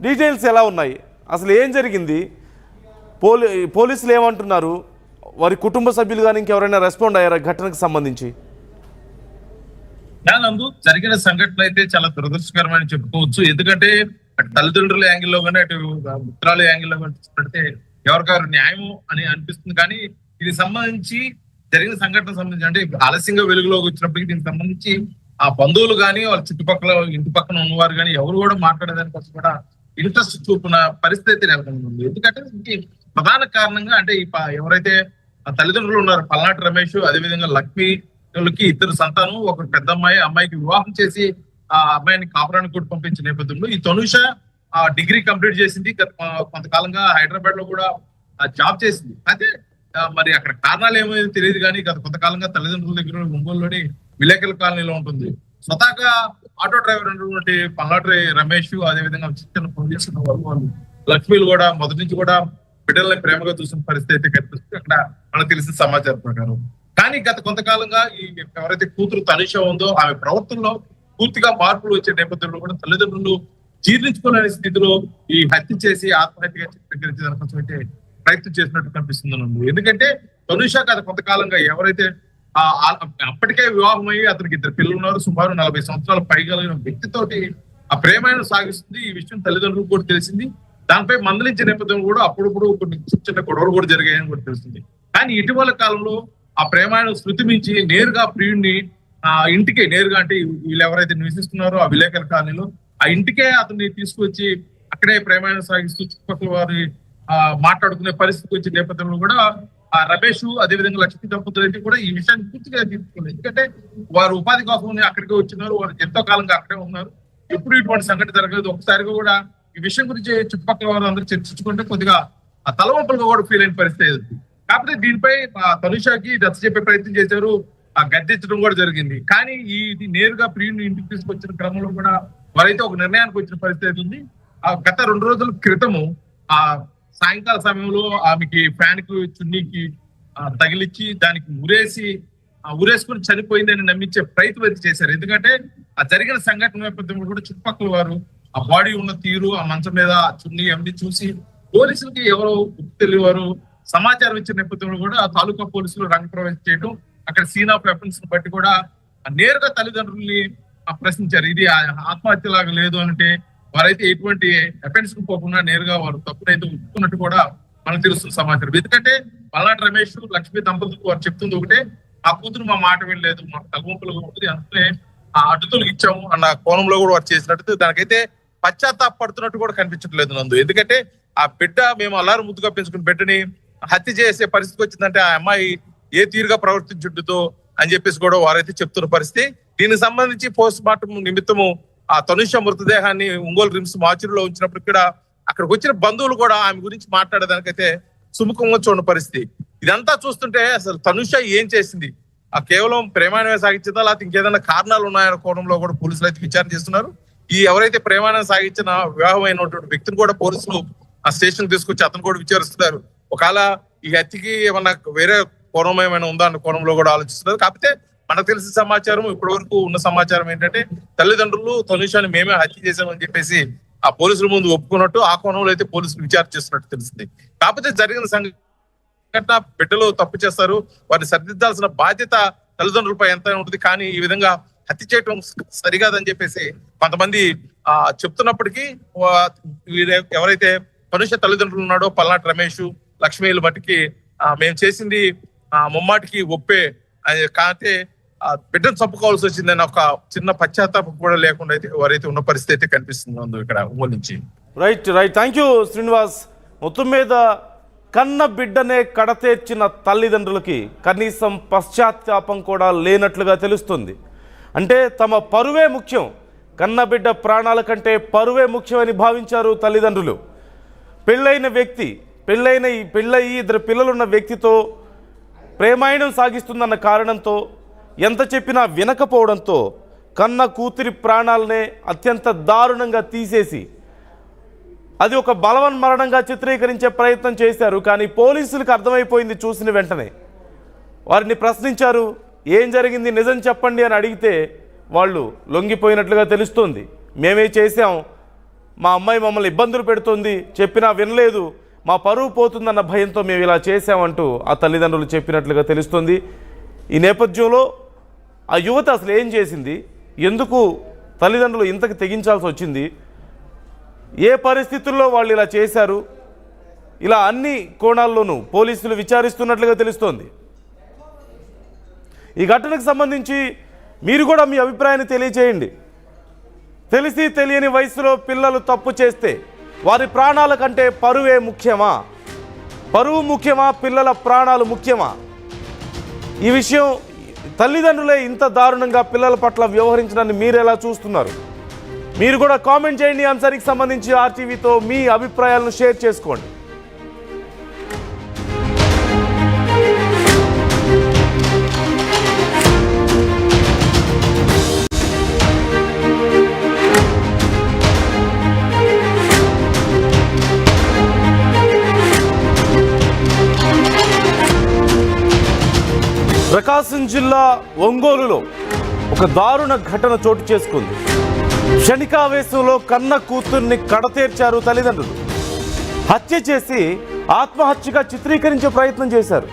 Details ఎలా ఉన్నాయి, అసలు ఏం జరిగింది, పోలీసులు ఏమంటున్నారు, వారి కుటుంబ సభ్యులు కానీ ఇంకెవరైనా రెస్పాండ్ అయ్యారా ఘటనకు సంబంధించి? నందు జరిగిన సంఘటన అయితే చాలా దురదృష్టకరమని చెప్పుకోవచ్చు. ఎందుకంటే అటు తల్లిదండ్రుల యాంగిల్లో కానీ అటు మిత్రాల యాంగిల్లో కానీ చూసినట్టే ఎవరికారు న్యాయం అని అనిపిస్తుంది. కానీ ఇది సంబంధించి జరిగిన సంఘటన సంబంధించి అంటే ఆలస్యంగా వెలుగులోకి వచ్చినప్పటికీ దీనికి సంబంధించి ఆ బంధువులు కానీ వాళ్ళ చుట్టుపక్కల ఇంటి పక్కన ఉన్నవారు కానీ ఎవరు కూడా మాట్లాడేదానికోసం కూడా ఇంట్రెస్ట్ చూపిన పరిస్థితి నెలకొంది. ఎందుకంటే దీనికి ప్రధాన కారణంగా అంటే ఎవరైతే ఆ తల్లిదండ్రులు ఉన్నారు పల్నాటి రమేష్, అదేవిధంగా లక్ష్మికి ఇద్దరు సంతానం, ఒక పెద్ద అమ్మాయికి వివాహం చేసి ఆ అమ్మాయిని కాపురానికి కూడా పంపించిన నేపథ్యంలో ఈ తనుష డిగ్రీ కంప్లీట్ చేసింది. కొంతకాలంగా హైదరాబాద్ లో కూడా జాబ్ చేసింది. అయితే మరి అక్కడ కారణాలు ఏమో తెలియదు కానీ గత కొంతకాలంగా తల్లిదండ్రుల దగ్గర ఒంగోలులోని విలేకరుల కాలనీలో ఉంటుంది. స్వతహాగా ఆటో డ్రైవర్ ఉన్నటువంటి పల్నాటి రమేష్, అదేవిధంగా చిన్న పోలీసులు వాళ్ళు లక్ష్మీలు కూడా మొదటి నుంచి కూడా బిడ్డల్ని ప్రేమగా చూసిన పరిస్థితి అయితే కనిపిస్తుంది అక్కడ మనకు తెలిసిన సమాచారం ప్రకారం. కానీ గత కొంతకాలంగా ఈ ఎవరైతే కూతురు తనుష ఉందో ఆమె ప్రవర్తనలో పూర్తిగా మార్పులు వచ్చే నేపథ్యంలో కూడా తల్లిదండ్రులు జీర్ణించుకోలేని స్థితిలో ఈ హత్య చేసి ఆత్మహత్యగా చిత్రీకరించడానికి అయితే ప్రయత్నం చేసినట్టు కనిపిస్తుంది. ఎందుకంటే తనుష గత కొంతకాలంగా ఎవరైతే అప్పటికే వివాహం అయ్యి అతనికి ఇద్దరు పిల్లలు ఉన్నారు, సుమారు 40 సంవత్సరాల పైగలిగిన వ్యక్తితోటి ఆ ప్రేమాయణం సాగిస్తుంది. ఈ విషయం తల్లిదండ్రులకు కూడా తెలిసింది. దానిపై మందలించే నేపథ్యం కూడా అప్పుడప్పుడు కొన్ని చిన్న గొడవలు కూడా జరిగాయని కూడా తెలుస్తుంది. కానీ ఇటీవల కాలంలో ఆ ప్రేమాయణం శృతి మించి నేరుగా ప్రియుడిని ఆ ఇంటికే నేరుగా అంటే వీళ్ళు ఎవరైతే నివసిస్తున్నారో ఆ విలేకరుల కాలనీలో ఆ ఇంటికే అతన్ని తీసుకొచ్చి అక్కడే ప్రేమాయణం సాగిస్తూ చుట్టుపక్కల వారి మాట్లాడుకునే పరిస్థితి వచ్చిన నేపథ్యంలో కూడా ఆ రమేష్ అదేవిధంగా లక్ష్మీ దంపతులు అయితే కూడా ఈ విషయాన్ని పూర్తిగా తీసుకోలేదు. ఎందుకంటే వారు ఉపాధి కోసం అక్కడికి వచ్చినారు, వారు ఎంతో కాలంగా అక్కడే ఉన్నారు, ఎప్పుడు ఇటువంటి సంఘటన జరగలేదు. ఒకసారిగా కూడా ఈ విషయం గురించి చుట్టుపక్కల వారు అందరూ చర్చించుకుంటే కొద్దిగా ఆ తలవంపులుగా కూడా ఫీల్ అయిన పరిస్థితి అయింది. కాకపోతే దీనిపై తనుషాకి దశ చెప్పే ప్రయత్నం చేశారు, ఆ గద్దెచ్చడం కూడా జరిగింది. కానీ ఇది నేరుగా ప్రియుని ఇంటికి తీసుకొచ్చిన క్రమంలో కూడా వారైతే ఒక నిర్ణయానికి వచ్చిన పరిస్థితి ఉంది. ఆ గత 2 రోజుల క్రితము ఆ సాయంకాల సమయంలో ఆమెకి ఫ్యాన్ కు చున్నీకి తగిలిచ్చి దానికి ఉరేసుకుని చనిపోయిందని నమ్మించే ప్రయత్నం అయితే చేశారు. ఎందుకంటే ఆ జరిగిన సంఘటన నేపథ్యంలో కూడా చుట్టుపక్కల వారు ఆ బాడీ ఉన్న తీరు, ఆ మంచం మీద ఆ చున్నీ అవన్నీ చూసి పోలీసులకి ఎవరో తెలియవారు సమాచారం ఇచ్చిన నేపథ్యంలో కూడా ఆ తాలూకా పోలీసులు రంగప్రవేశం చేయడం, అక్కడ సీన్ ఆఫ్ వెపన్స్ బట్టి కూడా నేరుగా తల్లిదండ్రుల్ని ప్రశ్నించారు. ఇది ఆత్మహత్య లాగా లేదు అంటే వారైతే ఎటువంటి అఫెన్స్ కు పోకుండా నేరుగా వారు తప్పునైతే ఒప్పుకున్నట్టు కూడా మనకు తెలుస్తున్న సమాచారం. ఎందుకంటే పల్నాటి రమేష్ లక్ష్మీ దంపతులకు వారు చెప్తుంది ఒకటే, ఆ కూతురు మా మాట వినలేదు, మాకు తగ్గుంపులుగా ఉంటుంది, అందుకే ఆ అడ్డుతులకు ఇచ్చాము అన్న కోణంలో కూడా వారు చేసినట్టు దానికైతే పశ్చాత్తాపడుతున్నట్టు కూడా కనిపించట్లేదు నందు. ఎందుకంటే ఆ బిడ్డ మేము అల్లారు ముద్దుగా పెంచుకున్న బిడ్డని హత్య చేసే పరిస్థితి వచ్చిందంటే ఆ అమ్మాయి ఏ తీరుగా ప్రవర్తించుంటుందో అని చెప్పేసి కూడా వారైతే చెప్తున్న పరిస్థితి. దీనికి సంబంధించి పోస్ట్ మార్టం నిమిత్తము ఆ తనుష మృతదేహాన్ని ఒంగోలు రిమ్స్ మార్చురీలో ఉంచినప్పుడు కూడా అక్కడికి వచ్చిన బంధువులు కూడా ఆమె గురించి మాట్లాడేదానికైతే సుముఖంగా చూడని పరిస్థితి. ఇదంతా చూస్తుంటే అసలు తనుష ఏం చేసింది, ఆ కేవలం ప్రేమాయణమే సాగించిందా లేకపోతే ఇంకేదైనా కారణాలు ఉన్నాయన్న కోణంలో కూడా పోలీసులు అయితే విచారణ చేస్తున్నారు. ఈ ఎవరైతే ప్రేమాయణం సాగించిన వివాహం అయినటువంటి వ్యక్తిని కూడా పోలీసులు ఆ స్టేషన్ తీసుకొచ్చి అతను కూడా విచారిస్తున్నారు. ఒకవేళ ఈ హత్యకి ఏమన్నా వేరే కోణం ఏమైనా ఉందా అన్న కోణంలో కూడా ఆలోచిస్తున్నారు. కాకపోతే మనకు తెలిసిన సమాచారం ఇప్పటి వరకు ఉన్న సమాచారం ఏంటంటే తల్లిదండ్రులు తనుషాని మేమే హత్య చేశామని చెప్పేసి ఆ పోలీసుల ముందు ఒప్పుకున్నట్టు ఆ కోణంలో అయితే పోలీసులు విచారణ చేస్తున్నట్టు తెలిసింది. కాకపోతే జరిగిన సంఘటన బిడ్డలు తప్పు చేస్తారు, వారిని సరిదిద్దాల్సిన బాధ్యత తల్లిదండ్రులపై ఎంత ఉంటుంది. కానీ ఈ విధంగా హత్య చేయటం సరికాదని చెప్పేసి కొంతమంది చెప్తున్నప్పటికీ ఎవరైతే తనుష తల్లిదండ్రులు ఉన్నాడో పల్నాటి రమేష్ లక్ష్మీలు బట్టికి మేము చేసింది ముమ్మాటికి ఒప్పే కాకపోతే బిడ్డను చంపుకోవాల్సి వచ్చిందని ఒక చిన్న పశ్చాత్తాపం కూడా లేకుండా అయితే వారైతే ఉన్న పరిస్థితి అయితే కనిపిస్తుంది ఇక్కడ ఒంగోలు నుంచి. రైట్. Thank you Srinivas. మొత్తం మీద కన్న బిడ్డనే కడతేర్చిన తల్లిదండ్రులకి కనీసం పశ్చాత్తాపం కూడా లేనట్లుగా తెలుస్తుంది. అంటే తమ పరువే ముఖ్యం, కన్న బిడ్డ ప్రాణాల కంటే పరువే ముఖ్యమని భావించారు తల్లిదండ్రులు. పెళ్ళైన వ్యక్తి పెళ్ళయి 2 పిల్లలున్న వ్యక్తితో ప్రేమాయణం సాగిస్తుందన్న కారణంతో ఎంత చెప్పినా వినకపోవడంతో కన్న కూతురి ప్రాణాలనే అత్యంత దారుణంగా తీసేసి అది ఒక బలవన్మరణంగా చిత్రీకరించే ప్రయత్నం చేశారు. కానీ పోలీసులకు అర్థమైపోయింది చూసిన వెంటనే. వారిని ప్రశ్నించారు, ఏం జరిగింది నిజం చెప్పండి అని అడిగితే వాళ్ళు లొంగిపోయినట్లుగా తెలుస్తుంది. మేమే చేసాం, మా అమ్మాయి మమ్మల్ని ఇబ్బందులు పెడుతుంది, చెప్పినా వినలేదు, మా పరువు పోతుందన్న భయంతో మేము ఇలా చేశామంటూ ఆ తల్లిదండ్రులు చెప్పినట్లుగా తెలుస్తుంది. ఈ నేపథ్యంలో ఆ యువత అసలు ఏం చేసింది, ఎందుకు తల్లిదండ్రులు ఇంతకు తెగించాల్సి వచ్చింది, ఏ పరిస్థితుల్లో వాళ్ళు ఇలా చేశారు, ఇలా అన్ని కోణాల్లోనూ పోలీసులు విచారిస్తున్నట్లుగా తెలుస్తోంది. ఈ ఘటనకు సంబంధించి మీరు కూడా మీ అభిప్రాయాన్ని తెలియచేయండి. తెలిసి తెలియని వయసులో పిల్లలు తప్పు చేస్తే వారి ప్రాణాల కంటే పరువే ముఖ్యమా? పరువు ముఖ్యమా, పిల్లల ప్రాణాలు ముఖ్యమా? ఈ విషయం తల్లిదండ్రులే ఇంత దారుణంగా పిల్లల పట్ల వ్యవహరించడాన్ని మీరు ఎలా చూస్తున్నారు? మీరు కూడా కామెంట్ చేయండి. ఈ అంశానికి సంబంధించి ఆర్టీవీతో మీ అభిప్రాయాలను షేర్ చేసుకోండి. ప్రకాశం జిల్లా ఒంగోలులో ఒక దారుణ ఘటన చోటు చేసుకుంది. క్షణికావేశంలో కన్న కూతుర్ని కడతేర్చారు తల్లిదండ్రులు. హత్య చేసి ఆత్మహత్యగా చిత్రీకరించే ప్రయత్నం చేశారు.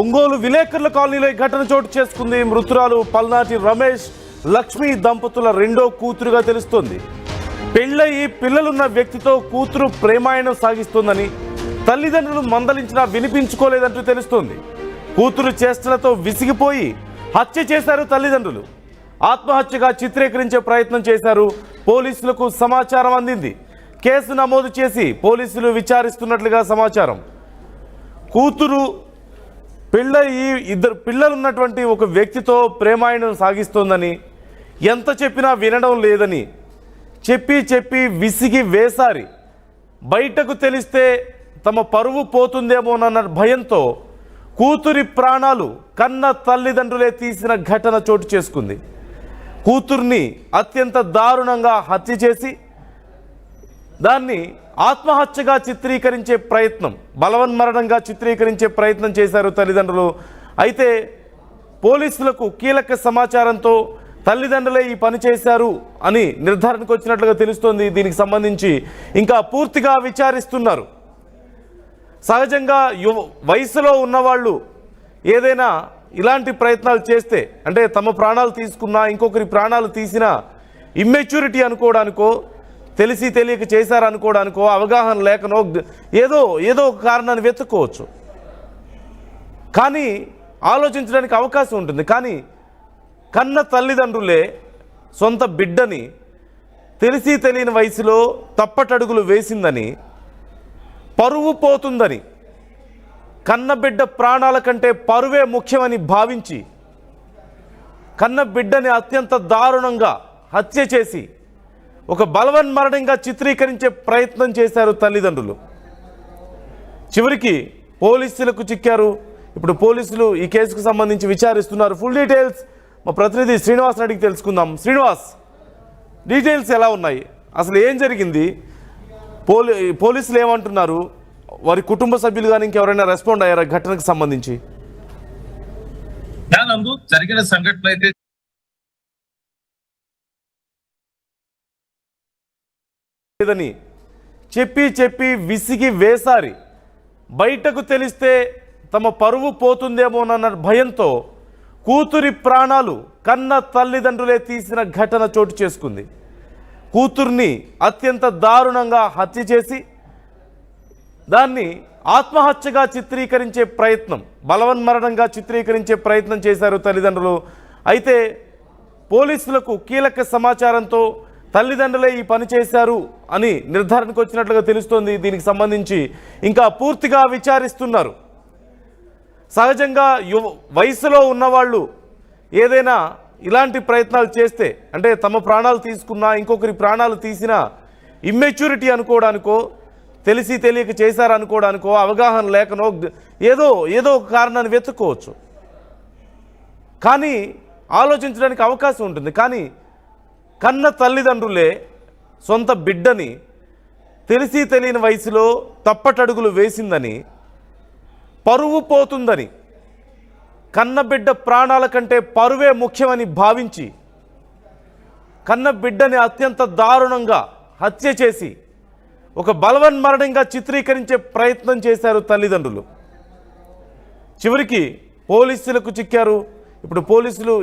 ఒంగోలు విలేకరుల కాలనీలో ఈ ఘటన చోటు చేసుకుంది. మృతురాలు పల్నాటి రమేష్ లక్ష్మి దంపతుల రెండో కూతురుగా తెలుస్తోంది. పెళ్ళయి పిల్లలున్న వ్యక్తితో కూతురు ప్రేమాయణం సాగిస్తోందని తల్లిదండ్రులు మందలించినా వినిపించుకోలేదంటూ తెలుస్తోంది. కూతురు చేష్టలతో విసిగిపోయి హత్య చేశారు తల్లిదండ్రులు. ఆత్మహత్యగా చిత్రీకరించే ప్రయత్నం చేశారు. పోలీసులకు సమాచారం అందింది. కేసు నమోదు చేసి పోలీసులు విచారిస్తున్నట్లుగా సమాచారం. కూతురు పెళ్ళయి ఇద్దరు పిల్లలున్నటువంటి ఒక వ్యక్తితో ప్రేమాయణం సాగిస్తోందని, ఎంత చెప్పినా వినడం లేదని చెప్పి విసిగి వేసారి బయటకు తెలిస్తే తమ పరువు పోతుందేమోనన్న భయంతో కూతురి ప్రాణాలు కన్న తల్లిదండ్రులే తీసిన ఘటన చోటు చేసుకుంది. కూతుర్ని అత్యంత దారుణంగా హత్య చేసి దాన్ని ఆత్మహత్యగా చిత్రీకరించే ప్రయత్నం, బలవన్మరణంగా చిత్రీకరించే ప్రయత్నం చేశారు తల్లిదండ్రులు. అయితే పోలీసులకు కీలక సమాచారంతో తల్లిదండ్రులే ఈ పని చేశారు అని నిర్ధారణకు వచ్చినట్లుగా తెలుస్తోంది. దీనికి సంబంధించి ఇంకా పూర్తిగా విచారిస్తున్నారు. సహజంగా వయసులో ఉన్నవాళ్ళు ఏదైనా ఇలాంటి ప్రయత్నాలు చేస్తే, అంటే తమ ప్రాణాలు తీసుకున్నా ఇంకొకరి ప్రాణాలు తీసినా ఇమ్మెచ్యూరిటీ అనుకోవడానికో, తెలిసి తెలియక చేశారనుకోవడానికో, అవగాహన లేకనో ఏదో ఒక కారణాన్ని వెతుక్కోవచ్చు. కానీ ఆలోచించడానికి అవకాశం ఉంటుంది. కానీ కన్న తల్లిదండ్రులే సొంత బిడ్డని తెలిసి తెలియని వయసులో తప్పటడుగులు వేసిందని, పరువు పోతుందని, కన్నబిడ్డ ప్రాణాల కంటే పరువే ముఖ్యమని భావించి కన్నబిడ్డని అత్యంత దారుణంగా హత్య చేసి ఒక బలవన్మరణంగా చిత్రీకరించే ప్రయత్నం చేశారు తల్లిదండ్రులు. చివరికి పోలీసులకు చిక్కారు. ఇప్పుడు పోలీసులు ఈ కేసుకు సంబంధించి విచారిస్తున్నారు. ఫుల్ డీటెయిల్స్ మా ప్రతినిధి శ్రీనివాస్ అడిగి తెలుసుకుందాం. శ్రీనివాస్, డీటెయిల్స్ ఎలా ఉన్నాయి, అసలు ఏం జరిగింది, పోలీసులు ఏమంటున్నారు, వారి కుటుంబ సభ్యులు కానీ ఇంకెవరైనా రెస్పాండ్ అయ్యారా ఘటనకు సంబంధించి? జరిగిన సంఘటన అయితే లేదని చెప్పి విసిగి వేసారి బయటకు తెలిస్తే తమ పరువు పోతుందేమోనన్న భయంతో కూతురి ప్రాణాలు కన్న తల్లిదండ్రులే తీసిన ఘటన చోటు చేసుకుంది. కూతుర్ని అత్యంత దారుణంగా హత్య చేసి దాన్ని ఆత్మహత్యగా చిత్రీకరించే ప్రయత్నం, బలవన్మరణంగా చిత్రీకరించే ప్రయత్నం చేశారు తల్లిదండ్రులు. అయితే పోలీసులకు కీలక సమాచారంతో తల్లిదండ్రులే ఈ పని చేశారు అని నిర్ధారణకు వచ్చినట్లుగా తెలుస్తోంది. దీనికి సంబంధించి ఇంకా పూర్తిగా విచారిస్తున్నారు. సహజంగా వయసులో ఉన్నవాళ్ళు ఏదైనా ఇలాంటి ప్రయత్నాలు చేస్తే, అంటే తమ ప్రాణాలు తీసుకున్నా ఇంకొకరి ప్రాణాలు తీసినా ఇమ్మెచ్యూరిటీ అనుకోవడానికో, తెలిసి తెలియక చేశారనుకోవడానికో, అవగాహన లేకనో ఏదో ఒక కారణాన్ని వెతుక్కోవచ్చు. కానీ ఆలోచించడానికి అవకాశం ఉంటుంది. కానీ కన్న తల్లిదండ్రులే సొంత బిడ్డని తెలిసి తెలియని వయసులో తప్పటడుగులు వేసిందని, పరువు పోతుందని, కన్నబిడ్డ ప్రాణాల కంటే పరువే ముఖ్యమని భావించి కన్నబిడ్డని అత్యంత దారుణంగా హత్య చేసి ఒక బలవన్మరణంగా చిత్రీకరించే ప్రయత్నం చేశారు తల్లిదండ్రులు. చివరికి పోలీసులకు చిక్కారు. ఇప్పుడు పోలీసులు